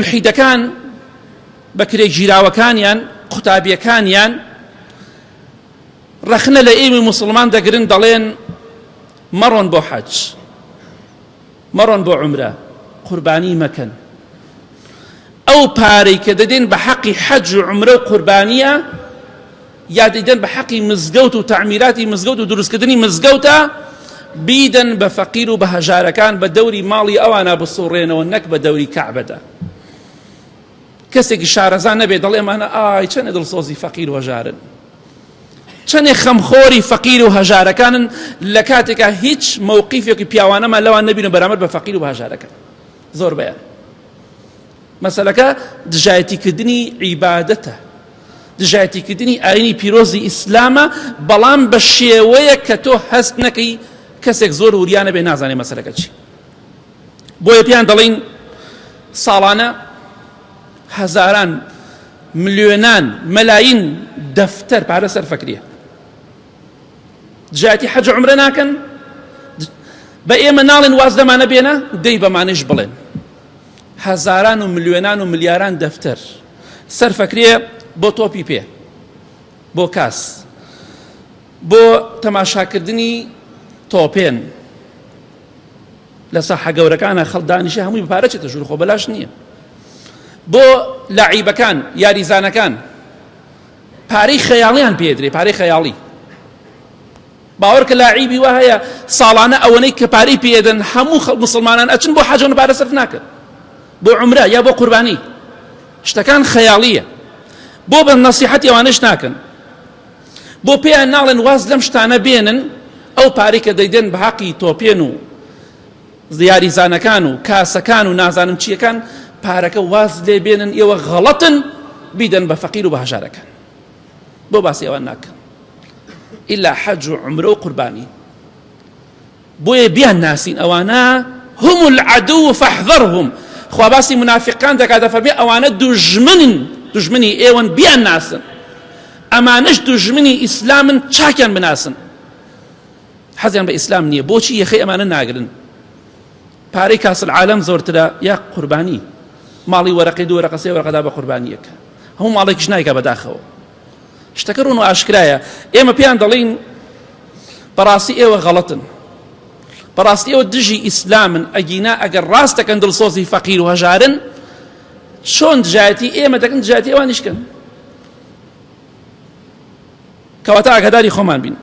ملحیدەکان بەکرێک ژیراوەکانیان قوتابیەکانیان ڕەخنە لە ئێمە موسڵمان دەگرن دەڵێن مەڕۆن بۆ حەج، مەڕۆن بۆ عومرە، قوربانی مەکەن. ئەو پارەی کە دەدەن بە حەقی حەج و عومرە و قوربانیە یا دەدەن بە حەقی مزگەوت و تەعمیراتی مزگەوت و دروستکردنی مزگەوتە بیدەن بە فەقیر و بە هەژارەکان بە دەوری ماڵی ئەوانە بسوڕێنەوە نەک بە دەوری کەعبەدا. کەسێکی شارەزان نەبێ دەڵێ ئەمانە ئای چەندە دڵسۆزی فەقیر و هەژارن، چەندێک خەمخۆری فەقیر و هەژارەکانن لە کاتێکە هیچ مووقیفێکی پیاوانەمان لەوان نەبینە بەرامبەر بە فەقیر و هەژارەکان. زۆر بەیان مەسەلەکە دژایەتیکردنی عیبادەتە، دژایەتیکردنی ئاینی پیرۆزی ئیسلامە، بەڵام بە شێوەیە کە تۆ هەست نەکەی کەسێک زۆر وریانە بێ نازانێ مەسەلەکە چی. بۆیە پێیان دەڵێن ساڵانە هەزاران ملیۆنان مەلاین دەفتەر پارە سەرفەکریە، دژایەتی حەج و عومرە ناکەن، بە ئێمە ناڵێن واز دەمانە بێنە دەی بەمانەش بڵێن. هەزاران و ملیۆنان و ملیاران دەفتەر سەرفەکرێ بۆ تۆپی پێ، بۆ کاس، بۆ تەماشاکردنی تۆپێن لە ساحە گەورەکانە خەڵدانیشە هەمووی بپارە چێتە ژوور خۆ بەلاش نییە. بۆ لاعیبەکان یاریزانەکان پارەی خەیاڵیان پێدرێ، پارەی خەیاڵی. باوەڕکە لاعیبی وا هەیە ساڵانە ئەوەنەی کە پارەی پێدەن هەموو مسلمانان ئەچن بۆ حەجەوە پارە سەرف ناکەن، بۆ عومرە یا بۆ قوربانی، شتەکان خەیاڵیە. بۆ بە نەسیحەتی ئەوانەش ناکەن، بۆ پێیان ناڵێن واز لەم شتانە بێنن. ئەو پارەی کە دەیدەن بە حەقی تۆپێن و یاریزانەکان و کاسەکان و نازانم چیەکان، پارەکە واز لێ بێنن ئێوە غەڵەتن بیدەن بە فەقیر و بە هەژارەکان. بۆ باسی ئەوان ناکەن ئیلا حەج و عومرە و قوربانی. بۆیە بیان ناسین ئەوانە هم العەدو فاحذەرهم. خوا باسی منافقان دەکات دەفەرمێ ئەوانە دوژمنن، دوژمنی ئێوەن بیان ناسن، ئەمانەش دوژمنی ئیسلامن چاکیان بناسن. حەزیان بە ئیسلام نییە، بۆچی یەخەی ئەمانە ناگرن؟ پارەی کاسل عالم زۆرترە یا قوربانی؟ ماڵی وەرەقی دوو وەرەقە سێ وەرەقەدا بە قوربانیەکە، هەموو ماڵێکیش نایکە بەداخەوە. شتەکە ڕوون و ئاشکرایە. ئێمە پێیان دەڵێن بەڕاستی ئێوە غەڵەتن، بەڕاستی ئێوە دژی ئیسلامن، ئەگینا ئەگەر ڕاستەکەن دڵسۆزی فەقیر و هەژارن چۆن دژایەتی ئێمە دەکەن دژایەتی ئەوانیشکەن. کەواتە ئاگاداری خۆمان بین.